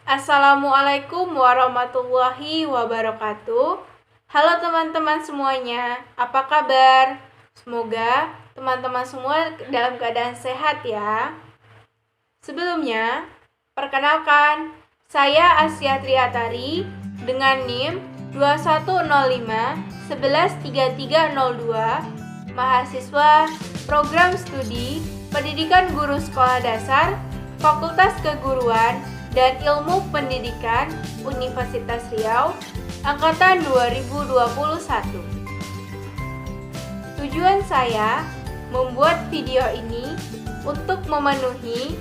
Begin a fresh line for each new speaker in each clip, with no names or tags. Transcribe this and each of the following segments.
Assalamualaikum warahmatullahi wabarakatuh. Halo teman-teman semuanya, apa kabar? Semoga teman-teman semua dalam keadaan sehat ya. Sebelumnya, perkenalkan, saya Asya Triatari dengan NIM 2105-113302, mahasiswa Program Studi Pendidikan Guru Sekolah Dasar, Fakultas Keguruan dan Ilmu Pendidikan Universitas Riau, Angkatan 2021. Tujuan saya membuat video ini untuk memenuhi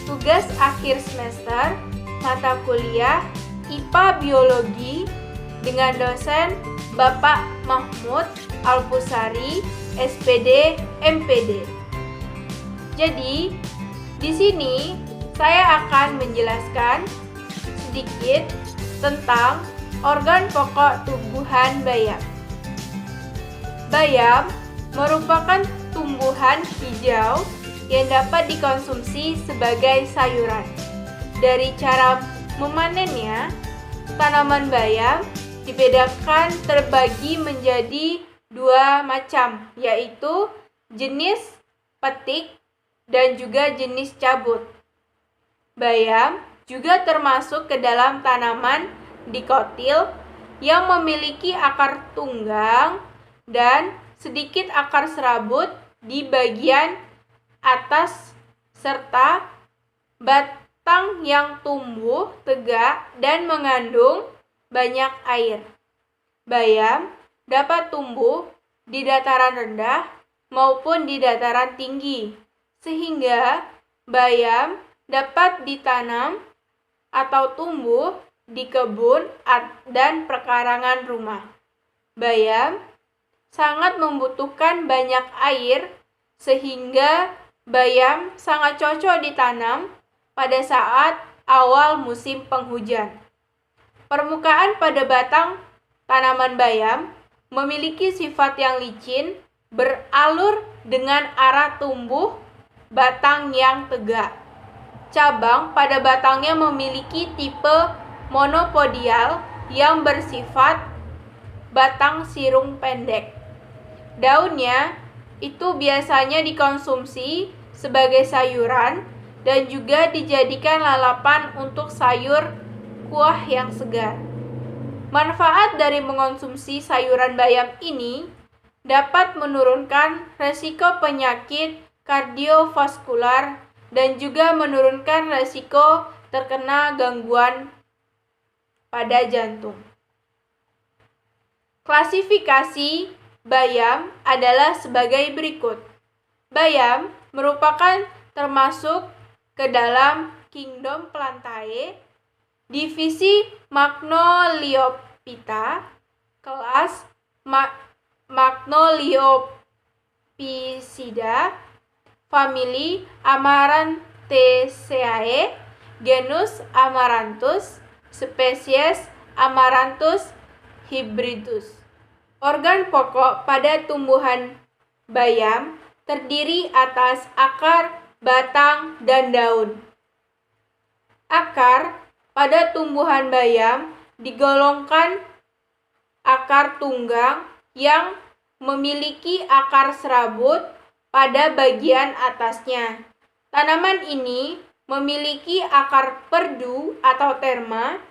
tugas akhir semester mata kuliah IPA Biologi dengan dosen Bapak Mahmud Alpusari, SPD, MPD. Jadi, di sini saya akan menjelaskan sedikit tentang organ pokok tumbuhan bayam. Bayam merupakan tumbuhan hijau yang dapat dikonsumsi sebagai sayuran. Dari cara memanennya, tanaman bayam dibedakan terbagi menjadi dua macam, yaitu jenis petik dan juga jenis cabut. Bayam juga termasuk ke dalam tanaman dikotil yang memiliki akar tunggang dan sedikit akar serabut di bagian atas serta batang yang tumbuh tegak dan mengandung banyak air. Bayam dapat tumbuh di dataran rendah maupun di dataran tinggi, sehingga bayam dapat ditanam atau tumbuh di kebun dan perkarangan rumah. Bayam sangat membutuhkan banyak air, sehingga bayam sangat cocok ditanam pada saat awal musim penghujan. Permukaan pada batang tanaman bayam memiliki sifat yang licin, beralur dengan arah tumbuh batang yang tegak. Cabang pada batangnya memiliki tipe monopodial yang bersifat batang sirung pendek. Daunnya itu biasanya dikonsumsi sebagai sayuran dan juga dijadikan lalapan untuk sayur kuah yang segar. Manfaat dari mengonsumsi sayuran bayam ini dapat menurunkan resiko penyakit kardiovaskular dan juga menurunkan resiko terkena gangguan pada jantung. Klasifikasi bayam adalah sebagai berikut. Bayam merupakan termasuk ke dalam kingdom Plantae, divisi Magnoliophyta, kelas Magnoliophysidae, famili Amarantaceae, genus Amaranthus, spesies Amaranthus hybridus. Organ pokok pada tumbuhan bayam terdiri atas akar, batang, dan daun. Akar pada tumbuhan bayam digolongkan akar tunggang yang memiliki akar serabut pada bagian atasnya. Tanaman ini memiliki akar perdu atau terma,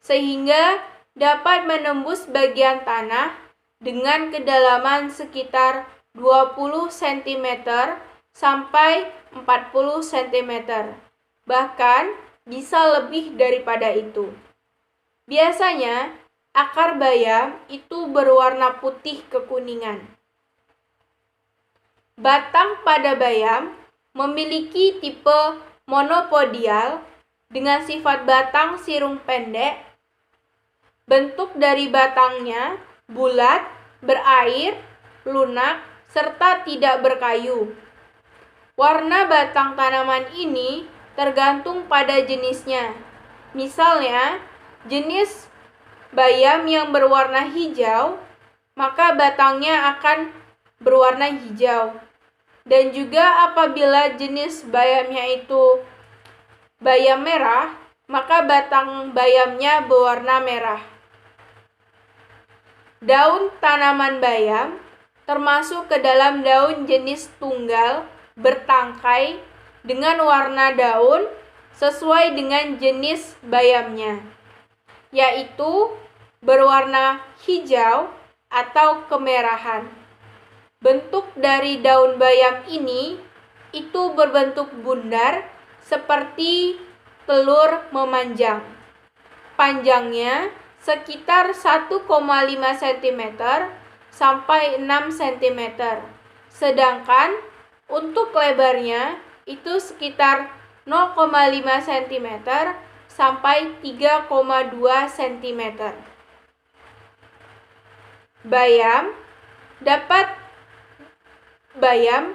sehingga dapat menembus bagian tanah dengan kedalaman sekitar 20 cm sampai 40 cm. Bahkan bisa lebih daripada itu. Biasanya akar bayam itu berwarna putih kekuningan. Batang pada bayam memiliki tipe monopodial dengan sifat batang sirung pendek. Bentuk dari batangnya bulat, berair, lunak, serta tidak berkayu. Warna batang tanaman ini tergantung pada jenisnya. Misalnya, jenis bayam yang berwarna hijau, maka batangnya akan berwarna hijau. Dan juga apabila jenis bayamnya itu bayam merah, maka batang bayamnya berwarna merah. Daun tanaman bayam termasuk ke dalam daun jenis tunggal bertangkai dengan warna daun sesuai dengan jenis bayamnya, yaitu berwarna hijau atau kemerahan. Bentuk dari daun bayam ini itu berbentuk bundar seperti telur memanjang. Panjangnya sekitar 1,5 cm sampai 6 cm. Sedangkan untuk lebarnya itu sekitar 0,5 cm sampai 3,2 cm. Bayam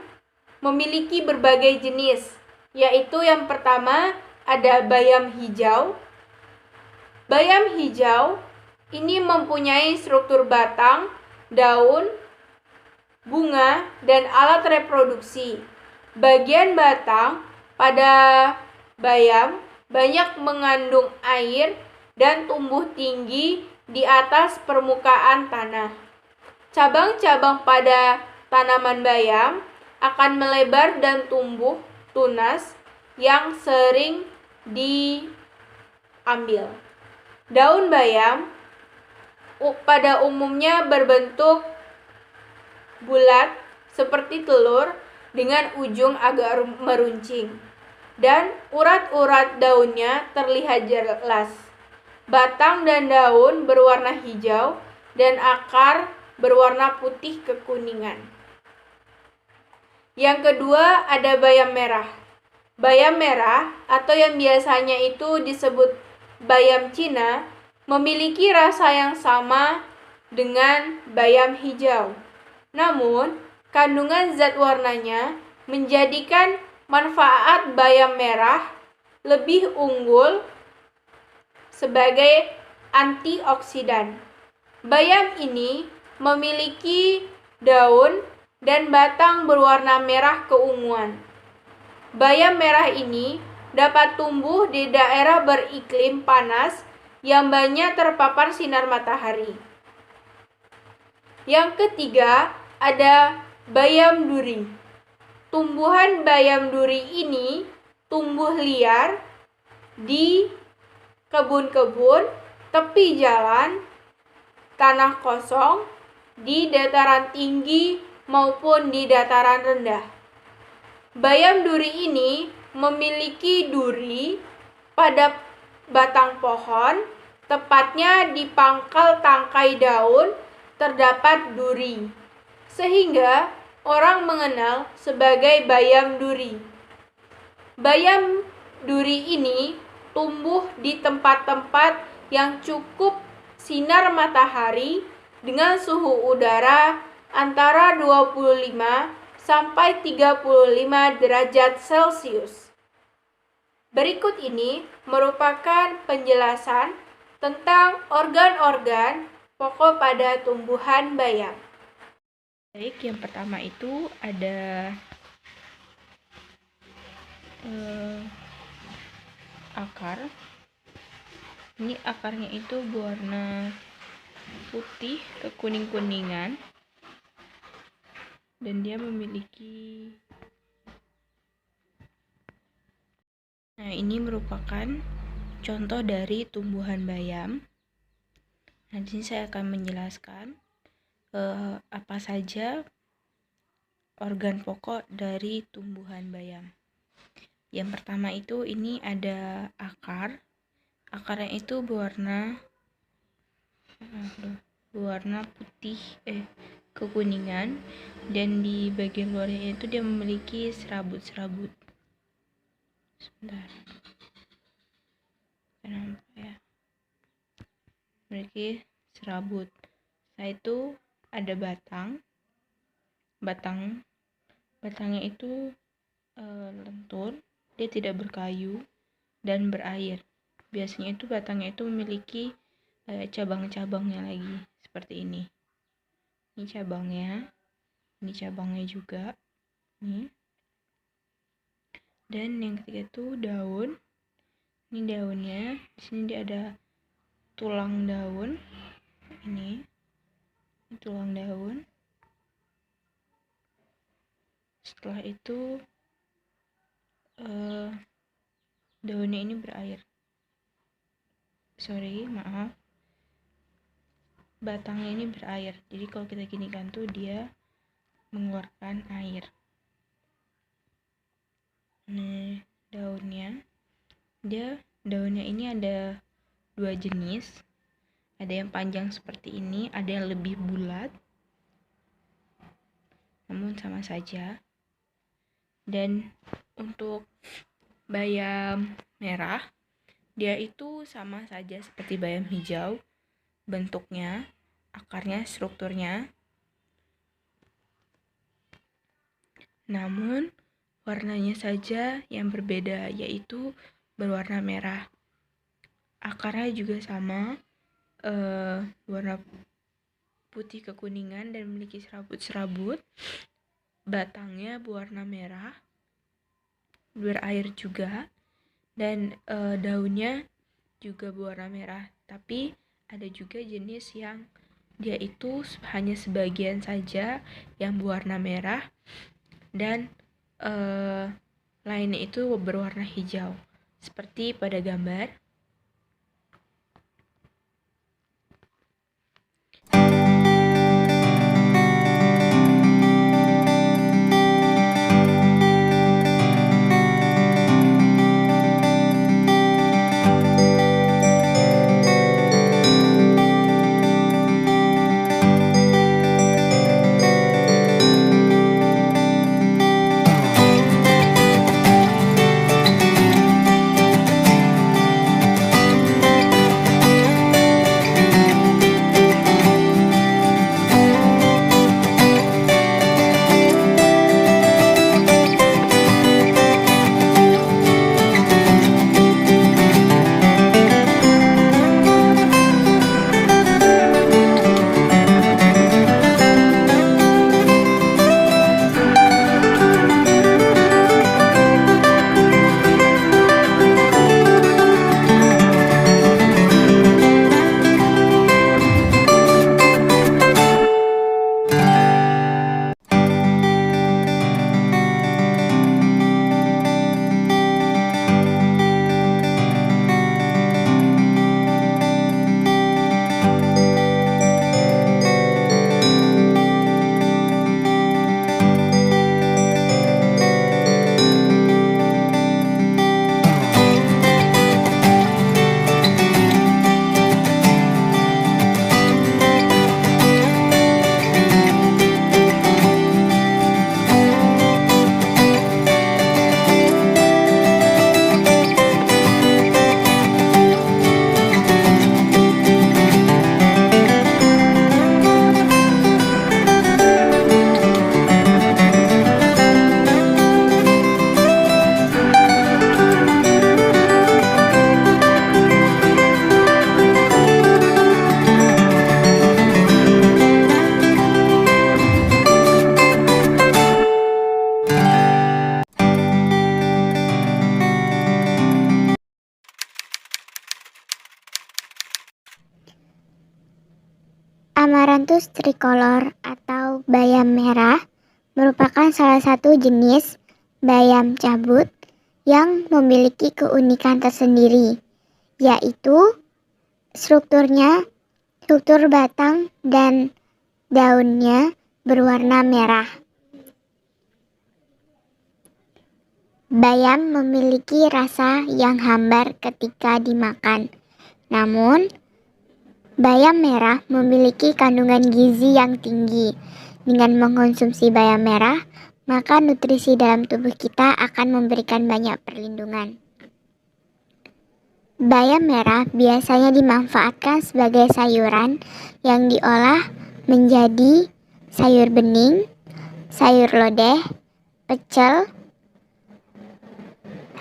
memiliki berbagai jenis, yaitu yang pertama ada bayam hijau. Bayam hijau ini mempunyai struktur batang, daun, bunga, dan alat reproduksi. Bagian batang pada bayam banyak mengandung air dan tumbuh tinggi di atas permukaan tanah. Cabang-cabang pada tanaman bayam akan melebar dan tumbuh tunas yang sering diambil. Daun bayam pada umumnya berbentuk bulat seperti telur dengan ujung agak meruncing, dan urat-urat daunnya terlihat jelas. Batang dan daun berwarna hijau dan akar berwarna putih kekuningan. Yang kedua ada bayam merah. Bayam merah atau yang biasanya itu disebut bayam Cina memiliki rasa yang sama dengan bayam hijau. Namun, kandungan zat warnanya menjadikan manfaat bayam merah lebih unggul sebagai antioksidan. Bayam ini memiliki daun dan batang berwarna merah keunguan. Bayam merah ini dapat tumbuh di daerah beriklim panas yang banyak terpapar sinar matahari. Yang ketiga ada bayam duri. Tumbuhan bayam duri ini tumbuh liar di kebun-kebun, tepi jalan, tanah kosong, di dataran tinggi maupun di dataran rendah. Bayam duri ini memiliki duri pada batang pohon, tepatnya di pangkal tangkai daun terdapat duri, sehingga orang mengenal sebagai bayam duri. Bayam duri ini tumbuh di tempat-tempat yang cukup sinar matahari dengan suhu udara antara 25 sampai 35 derajat Celcius. Berikut ini merupakan penjelasan tentang organ-organ pokok pada tumbuhan bayam.
Baik, yang pertama itu ada akar. Ini akarnya itu berwarna putih kekuning-kuningan dan dia memiliki ini merupakan contoh dari tumbuhan bayam. Nah, di sini saya akan menjelaskan apa saja organ pokok dari tumbuhan bayam. Yang pertama itu ini ada akar. Akarnya itu berwarna putih kekuningan, dan di bagian luarnya itu dia memiliki serabut-serabut. Sebentar. Kenapa ya? Memiliki serabut. Setelah itu ada batangnya itu lentur, dia tidak berkayu dan berair. Biasanya itu batangnya itu memiliki cabang-cabangnya lagi seperti ini. Ini cabangnya juga. Nih. Dan yang ketiga itu daun. Ini daunnya. Di sini dia ada tulang daun. Ini tulang daun. Setelah itu daunnya ini berair. Maaf. Batangnya ini berair. Jadi kalau kita ginikan tuh dia mengeluarkan air. Nah, daunnya ini ada 2 jenis. Ada yang panjang seperti ini, ada yang lebih bulat. Namun sama saja. Dan untuk bayam merah, dia itu sama saja seperti bayam hijau. Bentuknya, akarnya, strukturnya. Namun warnanya saja yang berbeda, yaitu berwarna merah. Akarnya juga sama, warna putih kekuningan dan memiliki serabut-serabut. Batangnya berwarna merah, berair juga, dan daunnya juga berwarna merah. Tapi ada juga jenis yang dia itu hanya sebagian saja yang berwarna merah dan lainnya itu berwarna hijau seperti pada gambar.
Amaranthus tricolor atau bayam merah merupakan salah satu jenis bayam cabut yang memiliki keunikan tersendiri, yaitu struktur batang dan daunnya berwarna merah. Bayam memiliki rasa yang hambar ketika dimakan, namun bayam merah memiliki kandungan gizi yang tinggi. Dengan mengkonsumsi bayam merah, maka nutrisi dalam tubuh kita akan memberikan banyak perlindungan. Bayam merah biasanya dimanfaatkan sebagai sayuran yang diolah menjadi sayur bening, sayur lodeh, pecel,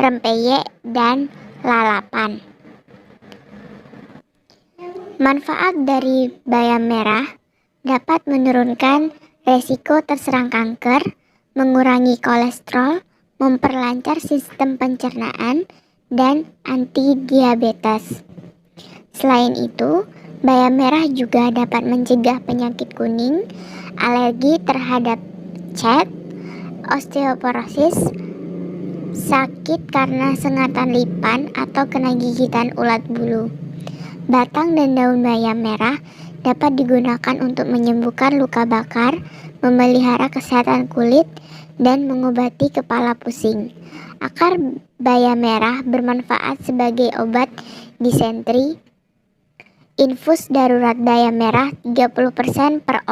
rempeyek, dan lalapan. Manfaat dari bayam merah dapat menurunkan resiko terserang kanker, mengurangi kolesterol, memperlancar sistem pencernaan, dan anti-diabetes. Selain itu, bayam merah juga dapat mencegah penyakit kuning, alergi terhadap cat, osteoporosis, sakit karena sengatan lipan atau kena gigitan ulat bulu. Batang dan daun bayam merah dapat digunakan untuk menyembuhkan luka bakar, memelihara kesehatan kulit, dan mengobati kepala pusing. Akar bayam merah bermanfaat sebagai obat disentri. Infus darurat bayam merah 30% per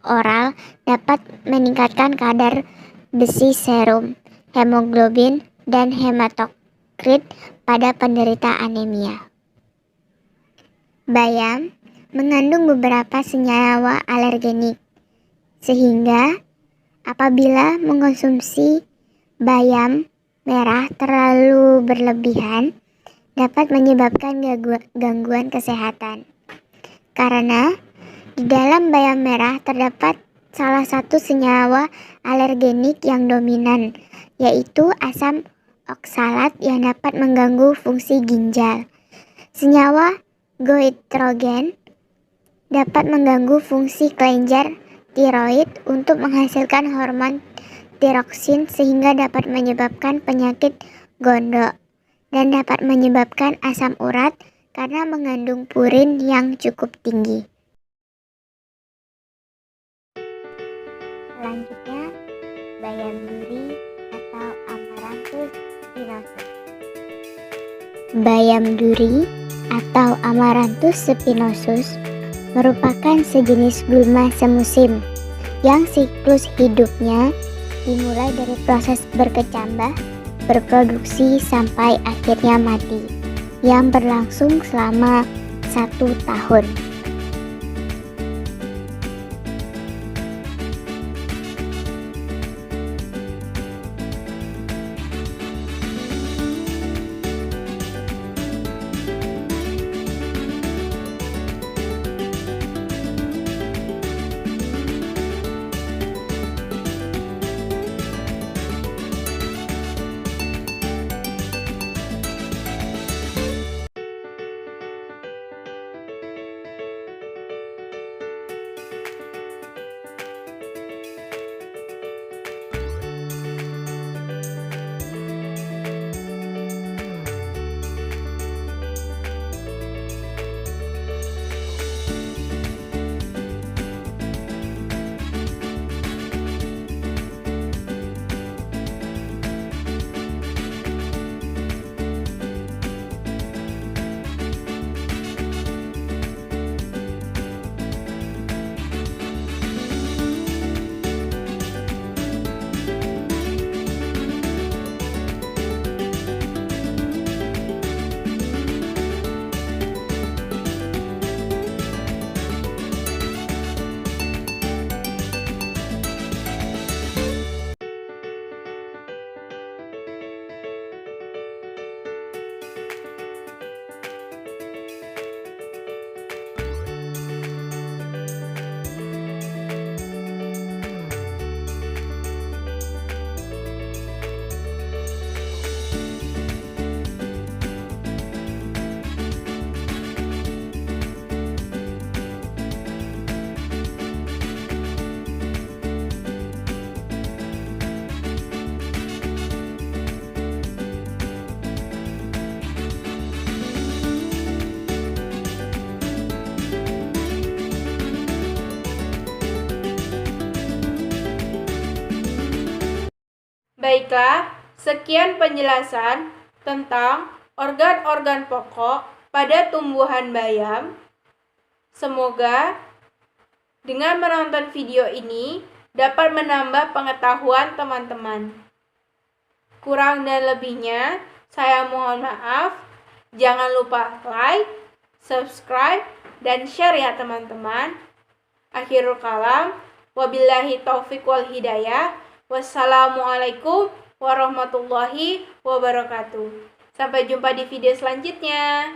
oral dapat meningkatkan kadar besi serum, hemoglobin, dan hematokrit pada penderita anemia. Bayam mengandung beberapa senyawa alergenik, sehingga apabila mengonsumsi bayam merah terlalu berlebihan dapat menyebabkan gangguan kesehatan. Karena di dalam bayam merah terdapat salah satu senyawa alergenik yang dominan, yaitu asam oksalat yang dapat mengganggu fungsi ginjal. Senyawa goitrogen dapat mengganggu fungsi kelenjar tiroid untuk menghasilkan hormon tiroksin sehingga dapat menyebabkan penyakit gondok dan dapat menyebabkan asam urat karena mengandung purin yang cukup tinggi. Selanjutnya, bayam duri atau Amaranthus spinosus. Bayam duri atau Amaranthus spinosus merupakan sejenis gulma semusim yang siklus hidupnya dimulai dari proses berkecambah, berproduksi sampai akhirnya mati, yang berlangsung selama 1 tahun.
Baiklah, sekian penjelasan tentang organ-organ pokok pada tumbuhan bayam. Semoga dengan menonton video ini dapat menambah pengetahuan teman-teman. Kurang dan lebihnya, saya mohon maaf. Jangan lupa like, subscribe, dan share ya teman-teman. Akhirul kalam, wabillahi taufiq wal hidayah. Wassalamualaikum warahmatullahi wabarakatuh. Sampai jumpa di video selanjutnya.